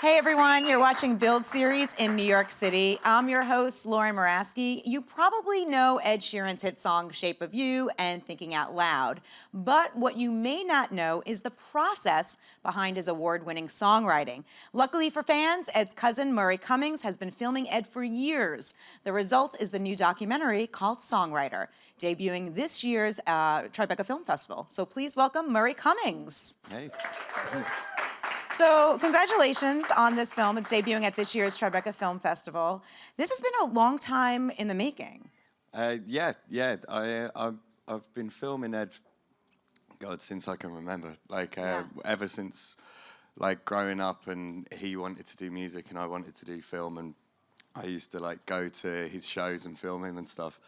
Hey everyone, you're watching Build Series in New York City. I'm your host, Lauren Moraski. You probably know Ed Sheeran's hit song, Shape of You and Thinking Out Loud. But what you may not know is the process behind his award-winning songwriting. Luckily for fans, Ed's cousin, Murray Cummings, has been filming Ed for years. The result is the new documentary called Songwriter, debuting this year's Tribeca Film Festival. So please welcome Murray Cummings. Hey. So congratulations on this film. It's debuting at this year's Tribeca Film Festival. This has been a long time in the making. Yeah. I've been filming Ed, God, since I can remember. Ever since, growing up, and he wanted to do music and I wanted to do film, and I used to go to his shows and film him and stuff.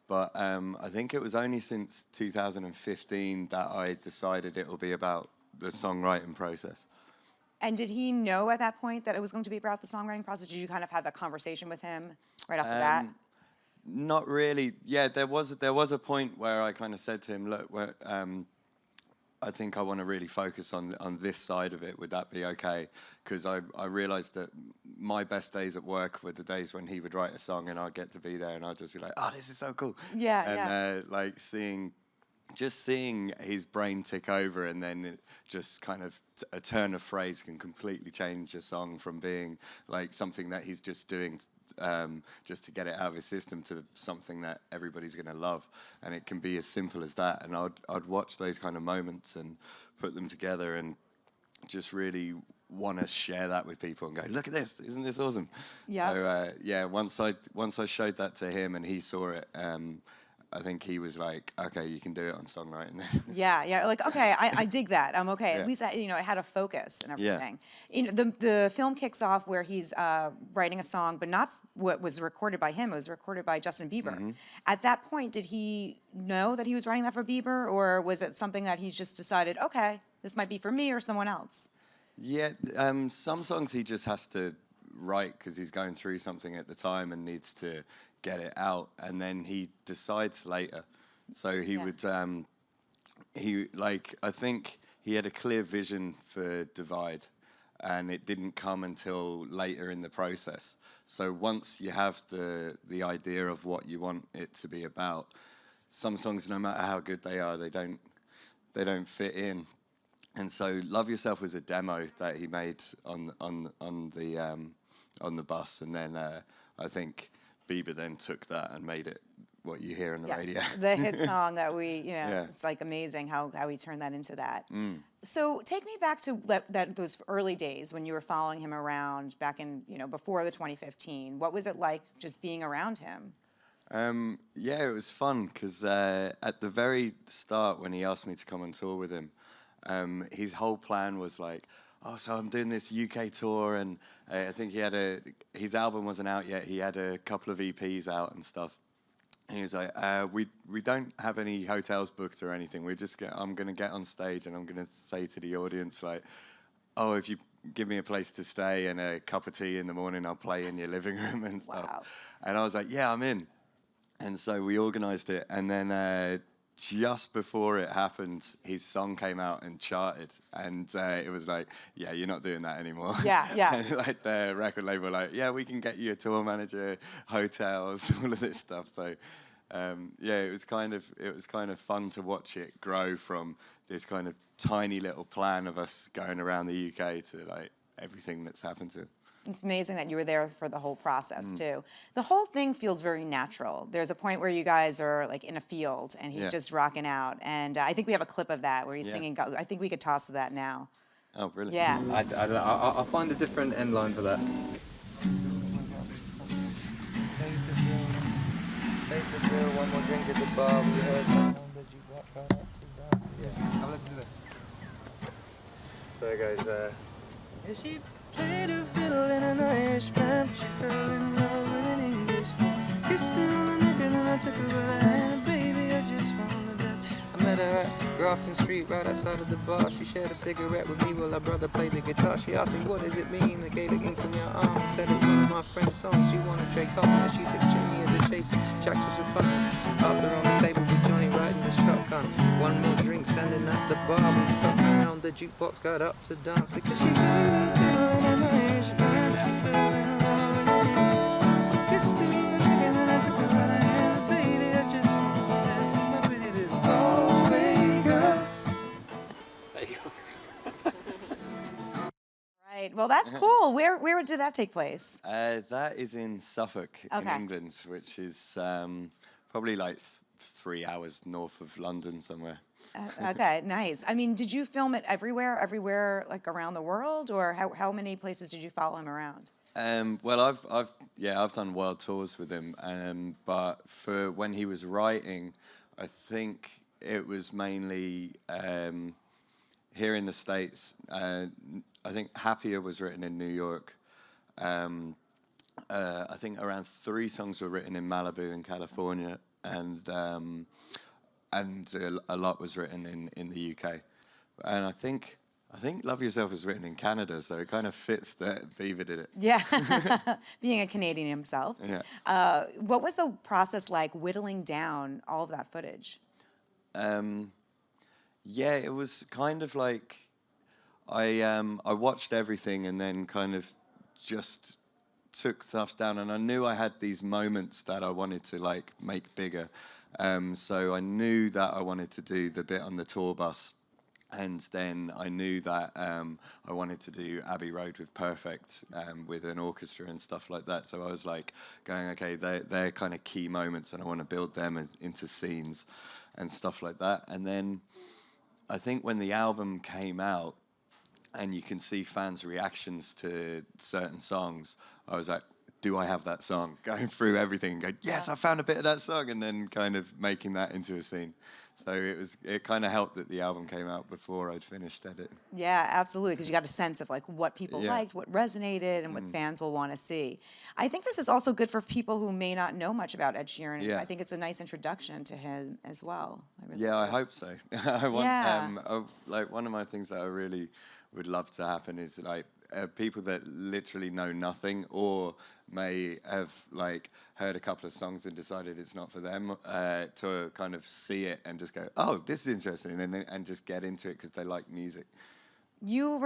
But I think it was only since 2015 that I decided it will be about the songwriting process. And did he know at that point that it was going to be about the songwriting process? Did you kind of have that conversation with him right off the bat? Not really. Yeah, there was a point where I kind of said to him, look, I think I want to really focus on this side of it. Would that be okay? Because I realized that my best days at work were the days when he would write a song and I'd get to be there and I'd just be like, oh, this is so cool. Yeah, And just seeing his brain tick over, and then it just kind of a turn of phrase can completely change a song from being something that he's just doing just to get it out of his system to something that everybody's going to love. And it can be as simple as that. And I'd watch those kind of moments and put them together and just really want to share that with people and go, look at this, isn't this awesome? Yeah. So once I showed that to him and he saw it, I think he was like, okay, you can do it on songwriting. Yeah, okay, I dig that. I'm okay. Yeah. At least, it had a focus and everything. Yeah. The film kicks off where he's writing a song, but not what was recorded by him. It was recorded by Justin Bieber. Mm-hmm. At that point, did he know that he was writing that for Bieber, or was it something that he just decided, okay, this might be for me or someone else? Yeah, some songs he just has to write because he's going through something at the time and needs to get it out, and then he decides later. So he would, I think he had a clear vision for Divide, and it didn't come until later in the process. So once you have the idea of what you want it to be about, some songs, no matter how good they are, they don't fit in. And so Love Yourself was a demo that he made on the bus, and then I think Bieber then took that and made it what you hear on the radio. The hit song that we, it's amazing how he turned that into that. So take me back to those early days when you were following him around back in, before the 2015. What was it like just being around him? Yeah, it was fun because at the very start when he asked me to come on tour with him, his whole plan was like, oh, so I'm doing this UK tour, and I think his album wasn't out yet. He had a couple of EPs out and stuff. And he was like, we don't have any hotels booked or anything. I'm going to get on stage and I'm going to say to the audience, oh, if you give me a place to stay and a cup of tea in the morning, I'll play in your living room and stuff. Wow. And I was like, yeah, I'm in. And so we organized it, and then just before it happened, his song came out and charted, and it was like, yeah, you're not doing that anymore. Yeah. And the record label were yeah, we can get you a tour manager, hotels, all of this stuff. So it was kind of fun to watch it grow from this kind of tiny little plan of us going around the UK to everything that's happened to it. It's amazing that you were there for the whole process, too. The whole thing feels very natural. There's a point where you guys are, in a field, and he's just rocking out. And I think we have a clip of that where he's singing. I think we could toss to that now. Oh, brilliant. Yeah. I don't know. I'll find a different end line for that. One more drink at the bar. We heard Now let's do this. So it goes, she played a fiddle in an Irish band. She fell in love with an Englishman. Kissed her on the neck and then I took her by the hand. Baby, I just wanna dance. I met her at Grafton Street, right outside of the bar. She shared a cigarette with me while her brother played the guitar. She asked me, what does it mean, the Gaelic ink on your arm? Said it was one of my friend's songs. You wanna trade coffee? She took Jimmy as a chaser. Jacks was a fun. After on the table with Johnny riding the shotgun. One more drink, standing at the bar. We got around the jukebox, got up to dance because she played a fiddle in an Irish Well, that's cool. Where did that take place? That is in Suffolk, in Okay. England, which is probably like 3 hours north of London somewhere. Okay, nice. I mean, did you film it everywhere, like around the world, or how many places did you follow him around? Well, I've done world tours with him, but for when he was writing, I think it was mainly here in the States. I think Happier was written in New York. I think around 3 songs were written in Malibu in California, and a lot was written in the UK. And I think Love Yourself was written in Canada, so it kind of fits that Beaver did it. Yeah, being a Canadian himself. Yeah. What was the process like whittling down all of that footage? Yeah, it was kind of like I watched everything and then kind of just took stuff down, and I knew I had these moments that I wanted to like make bigger. So I knew that I wanted to do the bit on the tour bus, and then I knew that I wanted to do Abbey Road with Perfect with an orchestra and stuff like that. So I was like going, okay, they're kind of key moments, and I want to build them into scenes and stuff like that. And then I think when the album came out, and you can see fans' reactions to certain songs, I was like, do I have that song? Going through everything and going, yes, I found a bit of that song, and then kind of making that into a scene. So it kind of helped that the album came out before I'd finished editing. Yeah, absolutely, because you got a sense of like what people Yeah. liked, what resonated, and what fans will want to see. I think this is also good for people who may not know much about Ed Sheeran. Yeah. I think it's a nice introduction to him as well. Yeah, I hope so. I want, Yeah. like one of my things that I really would love to happen is like people that literally know nothing or may have like heard a couple of songs and decided it's not for them to kind of see it and just go, oh, this is interesting, and just get into it because they like music. You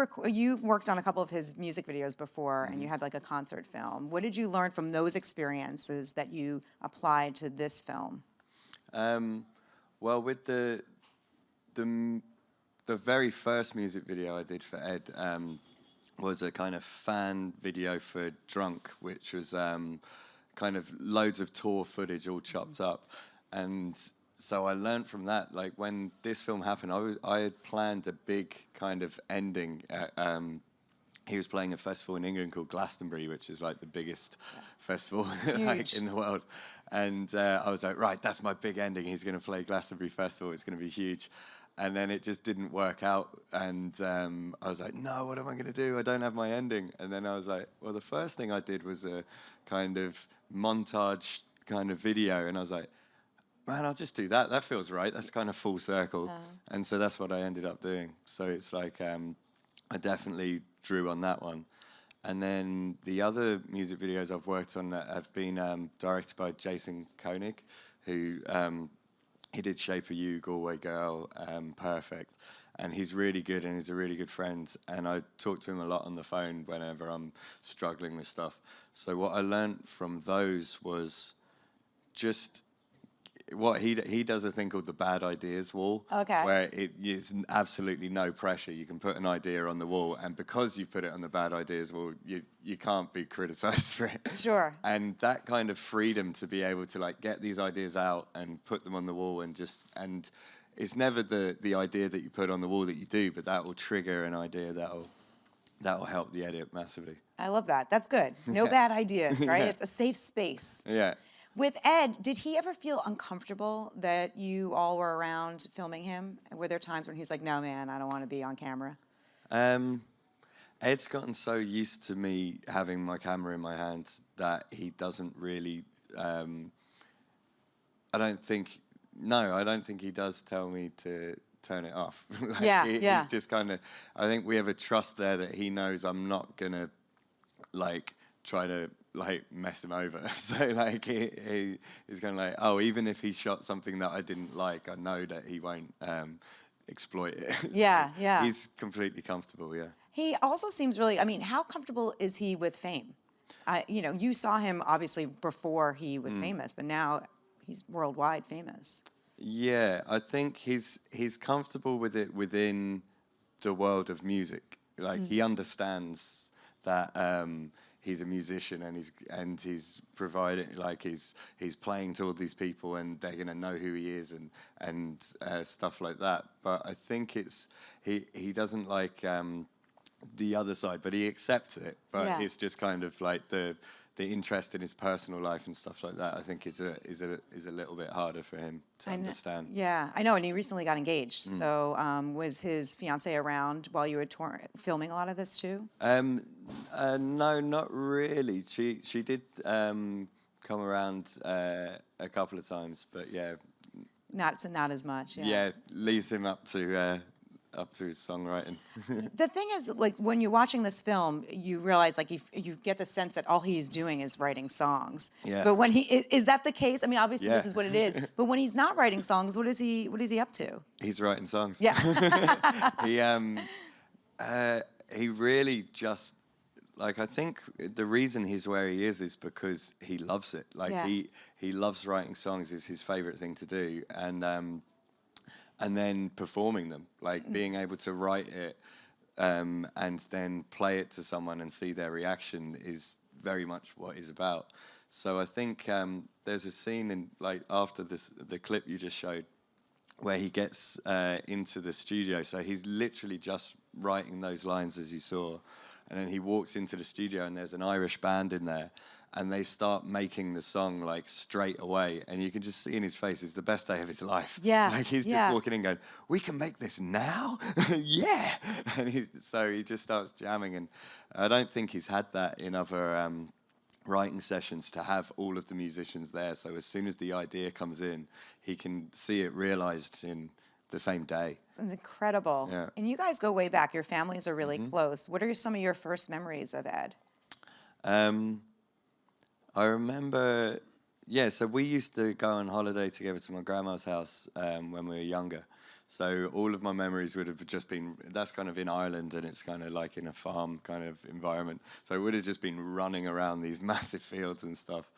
worked on a couple of his music videos before, and you had like a concert film. What did you learn from those experiences that you applied to this film? Well, with the very first music video I did for Ed was a kind of fan video for Drunk, which was kind of loads of tour footage all chopped up. And so I learned from that, like when this film happened, I had planned a big kind of ending. He was playing a festival in England called Glastonbury, which is like the biggest festival like in the world. And I was like, right, that's my big ending. He's going to play Glastonbury Festival. It's going to be huge. And then it just didn't work out. And I was like, no, what am I going to do? I don't have my ending. And then I was like, well, the first thing I did was a kind of montage kind of video. And I was like, man, I'll just do that. That feels right. That's kind of full circle. And so that's what I ended up doing. So it's like I definitely drew on that one. And then the other music videos I've worked on have been directed by Jason Koenig, who he did Shape of You, Galway Girl, Perfect. And he's really good, and he's a really good friend. And I talk to him a lot on the phone whenever I'm struggling with stuff. So what I learned from those was just what he does a thing called the bad ideas wall. Okay. Where it is absolutely no pressure. You can put an idea on the wall, and because you've put it on the bad ideas wall, you can't be criticized for it. Sure. And that kind of freedom to be able to like get these ideas out and put them on the wall, and it's never the idea that you put on the wall that you do, but that will trigger an idea that'll help the edit massively. I love that. That's good. No bad ideas, right? Yeah. It's a safe space. Yeah. With Ed, did he ever feel uncomfortable that you all were around filming him? Were there times when he's like, no, man, I don't want to be on camera? Ed's gotten so used to me having my camera in my hands that he doesn't really, I don't think he does tell me to turn it off. He's just kind of, I think we have a trust there that he knows I'm not going to, like, try to like mess him over. So like he's kind of like, oh, even if he shot something that I didn't like, I know that he won't exploit it. Yeah, yeah. He's completely comfortable, yeah. He also seems really, I mean, how comfortable is he with fame? You saw him obviously before he was famous, but now he's worldwide famous. Yeah, I think he's comfortable with it within the world of music. Like he understands that he's a musician and he's providing, like he's playing to all these people and they're gonna know who he is and stuff like that. But I think it's he doesn't like the other side, but he accepts it. But Yeah. it's just kind of like the interest in his personal life and stuff like that. I think is a little bit harder for him to understand. Yeah, I know, and he recently got engaged. So was his fiance around while you were filming a lot of this too? No, not really. She did come around a couple of times, but yeah. Not as much. Yeah. Yeah, leaves him up to his songwriting. The thing is, like, when you're watching this film, you realize, like, you get the sense that all he's doing is writing songs. Yeah. But when is that the case? I mean, obviously Yeah. this is what it is. But when he's not writing songs, what is he up to? He's writing songs. Yeah. He really just, like, I think the reason he's where he is because he loves it. Like, Yeah. he loves writing songs. It's his favorite thing to do. And then performing them, like being able to write it and then play it to someone and see their reaction is very much what he's about. So I think there's a scene in, like, after the clip you just showed, where he gets into the studio. So he's literally just writing those lines as you saw, and then he walks into the studio and there's an Irish band in there, and they start making the song like straight away, and you can just see in his face it's the best day of his life. Yeah, like he's yeah. just walking in going, "We can make this now." Yeah. And so he just starts jamming, and I don't think he's had that in other writing sessions, to have all of the musicians there. So as soon as the idea comes in, he can see it realized in the same day. It's incredible. Yeah. And you guys go way back. Your families are really close. What are some of your first memories of Ed? I remember, so we used to go on holiday together to my grandma's house when we were younger. So all of my memories would have just been, that's kind of in Ireland, and it's kind of like in a farm kind of environment. So it would have just been running around these massive fields and stuff.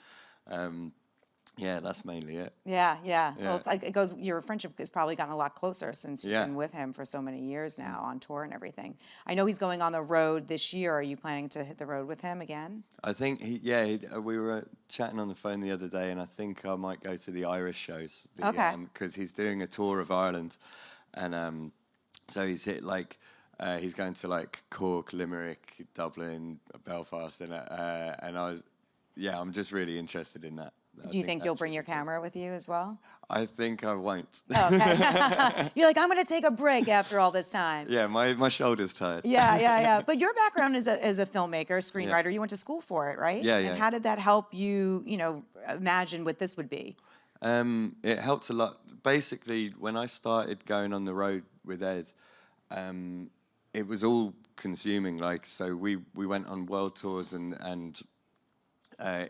Yeah, that's mainly it. Yeah. Well, it's like it goes. Your friendship has probably gotten a lot closer since you've been with him for so many years now on tour and everything. I know he's going on the road this year. Are you planning to hit the road with him again? I think we were chatting on the phone the other day, and I think I might go to the Irish shows. Okay. Because he's doing a tour of Ireland, and so he's hit like he's going to like Cork, Limerick, Dublin, Belfast, and I'm just really interested in that. Do you think you'll bring your camera with you as well? I think I won't. Oh, okay. You're like, I'm going to take a break after all this time. Yeah, my shoulder's tired. Yeah. But your background is a filmmaker, screenwriter. You went to school for it, right? Yeah. And how did that help you, imagine what this would be? It helped a lot. Basically, when I started going on the road with Ed, it was all consuming. Like, so we went on world tours and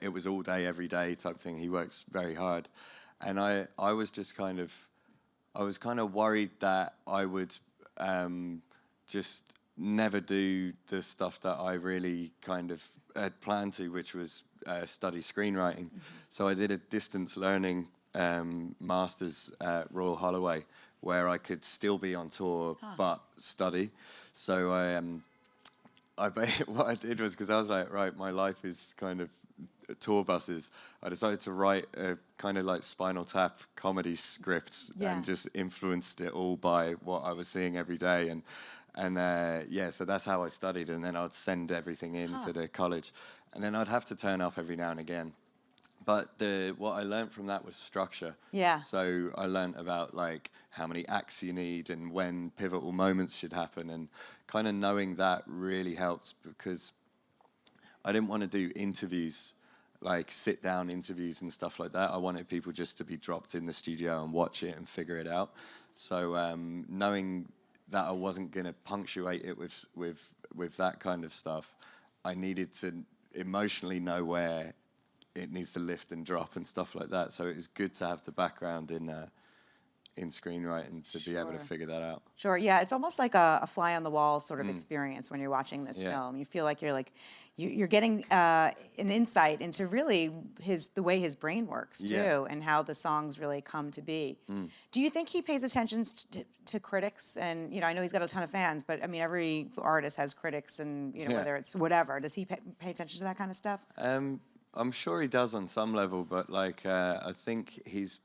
it was all day, every day type thing. He works very hard. And I was just kind of worried that I would just never do the stuff that I really kind of had planned to, which was study screenwriting. So I did a distance learning master's at Royal Holloway, where I could still be on tour but study. So what I did was, because I was like, right, my life is kind of tour buses, I decided to write a kind of like Spinal Tap comedy script and just influenced it all by what I was seeing every day. So that's how I studied, and then I'd send everything in to the college, and then I'd have to turn up every now and again. But what I learned from that was structure. Yeah. So I learned about like how many acts you need and when pivotal moments should happen, and kind of knowing that really helped, because I didn't want to do interviews, like sit-down interviews and stuff like that. I wanted people just to be dropped in the studio and watch it and figure it out. So knowing that I wasn't going to punctuate it with that kind of stuff, I needed to emotionally know where it needs to lift and drop and stuff like that. So it was good to have the background in screenwriting to be able to figure that out. Sure, yeah, it's almost like a fly on the wall sort of experience when you're watching this film. You feel like you're getting an insight into really the way his brain works too, and how the songs really come to be. Do you think he pays attention to critics? And I know he's got a ton of fans, but I mean, every artist has critics, and whether it's whatever. Does he pay attention to that kind of stuff? I'm sure he does on some level, but I think he's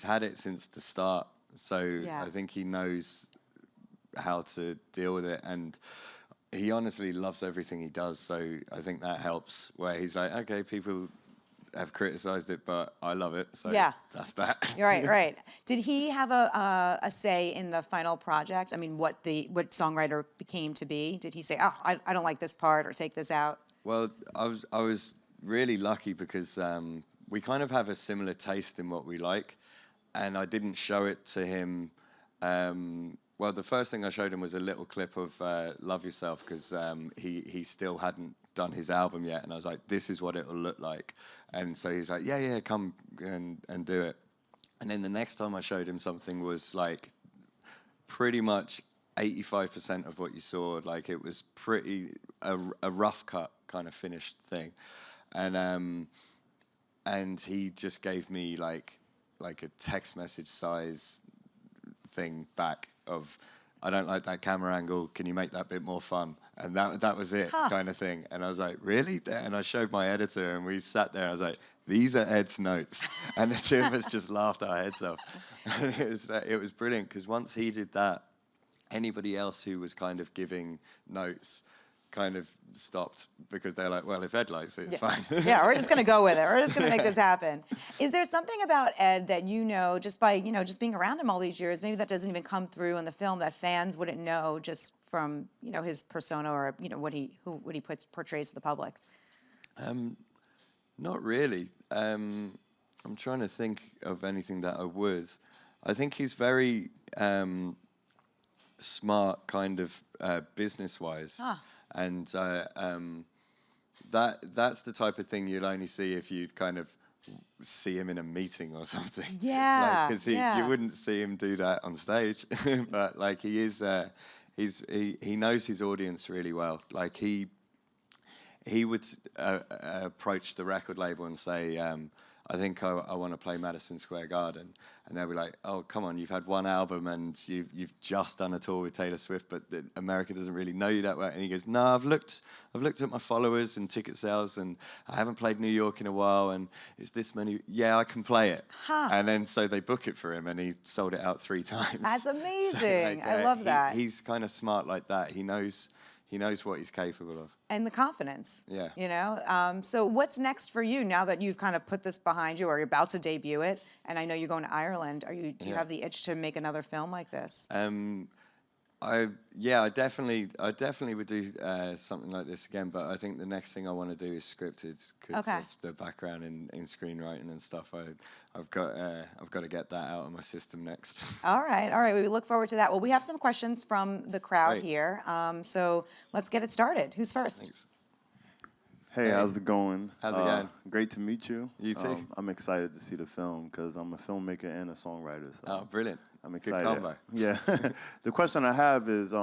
had it since the start, so I think he knows how to deal with it, and he honestly loves everything he does, so I think that helps, where he's like, okay, people have criticized it, but I love it, so that's that. Right. Did he have a say in the final project? I mean, what Songwriter became to be? Did he say, oh, I don't like this part, or take this out? Well, I was really lucky because we kind of have a similar taste in what we like, and I didn't show it to him. Well, the first thing I showed him was a little clip of Love Yourself, because he still hadn't done his album yet, and I was like, this is what it'll look like. And so he's like, yeah, come and do it. And then the next time I showed him something was like pretty much 85% of what you saw. Like, it was pretty a rough cut kind of finished thing. And he just gave me like a text message size thing back of, I don't like that camera angle, can you make that bit more fun? And that was it, kind of thing. And I was like, really? And I showed my editor, and we sat there, and I was like, these are Ed's notes. And the two of us just laughed our heads off. And it was brilliant, because once he did that, anybody else who was kind of giving notes kind of stopped, because they're like, well, if Ed likes it, it's fine. Yeah, we're just going to go with it. We're just going to make this happen. Is there something about Ed that just by, just being around him all these years, maybe that doesn't even come through in the film, that fans wouldn't know just from, his persona, or, what he portrays to the public? Not really. I'm trying to think of anything that I would. I think he's very smart, kind of business-wise. And that's the type of thing you'll only see if you kind of see him in a meeting or something. Yeah, because you wouldn't see him do that on stage. But like, he he knows his audience really well. Like, he would approach the record label and say, I think I want to play Madison Square Garden. And they'll be like, oh, come on, you've had one album and you've just done a tour with Taylor Swift, but America doesn't really know you that well. And he goes, no, I've looked at my followers and ticket sales, and I haven't played New York in a while, and it's this many. Yeah, I can play it. And then so they book it for him, and he sold it out 3 times. That's amazing. So, I love that. He's kind of smart like that. He knows what he's capable of. And the confidence. Yeah. So what's next for you now that you've kind of put this behind you, or you're about to debut it, and I know you're going to Ireland? Do you have the itch to make another film like this? I definitely would do something like this again, but I think the next thing I want to do is scripted, because of the background in screenwriting and stuff. I've got to get that out of my system next. All right. We look forward to that. Well, we have some questions from the crowd here, so let's get it started. Who's first? Thanks. Hey, how's it going? How's it going? Great to meet you. You too. I'm excited to see the film because I'm a filmmaker and a songwriter. So oh, brilliant. I'm excited. Good combo. Yeah. The question I have is,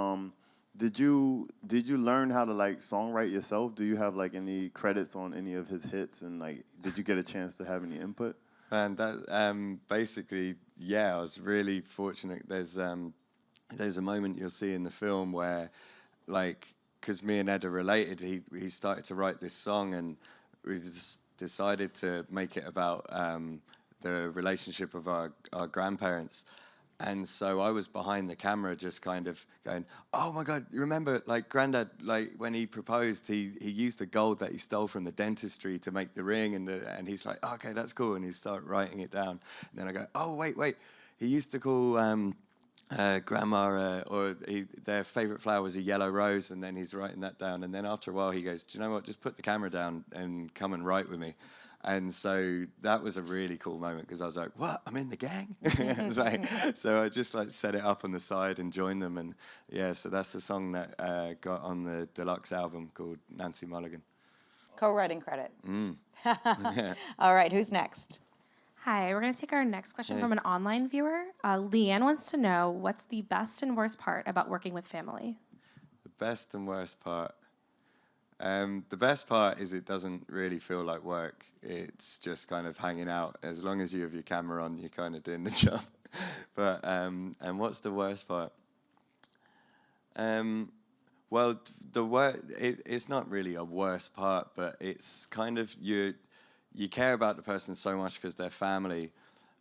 did you learn how to songwrite yourself? Do you have any credits on any of his hits, and did you get a chance to have any input? And that basically, I was really fortunate. There's a moment you'll see in the film where, because me and Ed are related, he started to write this song, and we just decided to make it about the relationship of our grandparents. And so I was behind the camera just kind of going, oh my God, you remember, Granddad, when he proposed, he used the gold that he stole from the dentistry to make the ring, and he's like, oh, okay, that's cool, and he started writing it down. And then I go, oh, wait, he used to call grandma, their favorite flower was a yellow rose, and then he's writing that down. And then after a while he goes, do you know what, just put the camera down and come and write with me. And so that was a really cool moment, because I was like, what, I'm in the gang? So I just set it up on the side and joined them. And so that's the song that got on the deluxe album called Nancy Mulligan. Co-writing credit. All right, who's next? Hi, we're going to take our next question from an online viewer. Leanne wants to know, what's the best and worst part about working with family? The best and worst part. The best part is it doesn't really feel like work. It's just kind of hanging out. As long as you have your camera on, you're kind of doing the job. But and what's the worst part? Well, it's not really a worst part, but it's kind of you care about the person so much because they're family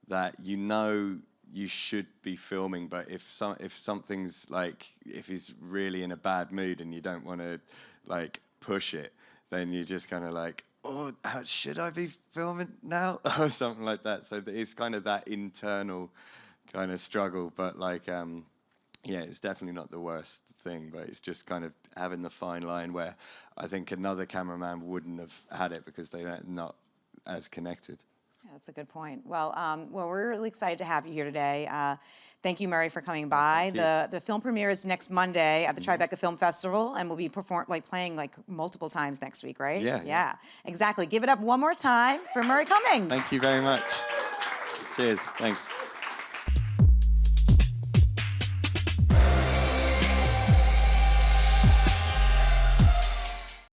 that you know you should be filming, but if something's like, if he's really in a bad mood and you don't want to like push it, then you're just kind of like, oh, should I be filming now? Or something like that. So it's kind of that internal kind of struggle, but like, yeah, it's definitely not the worst thing, but it's just kind of having the fine line where I think another cameraman wouldn't have had it because they're not as connected. Yeah, that's a good point. Well, we're really excited to have you here today. Thank you, Murray, for coming by. The film premiere is next Monday at the Tribeca Film Festival, and we'll be playing multiple times next week, right? Yeah. Exactly. Give it up one more time for Murray Cummings. Thank you very much. Cheers. Thanks.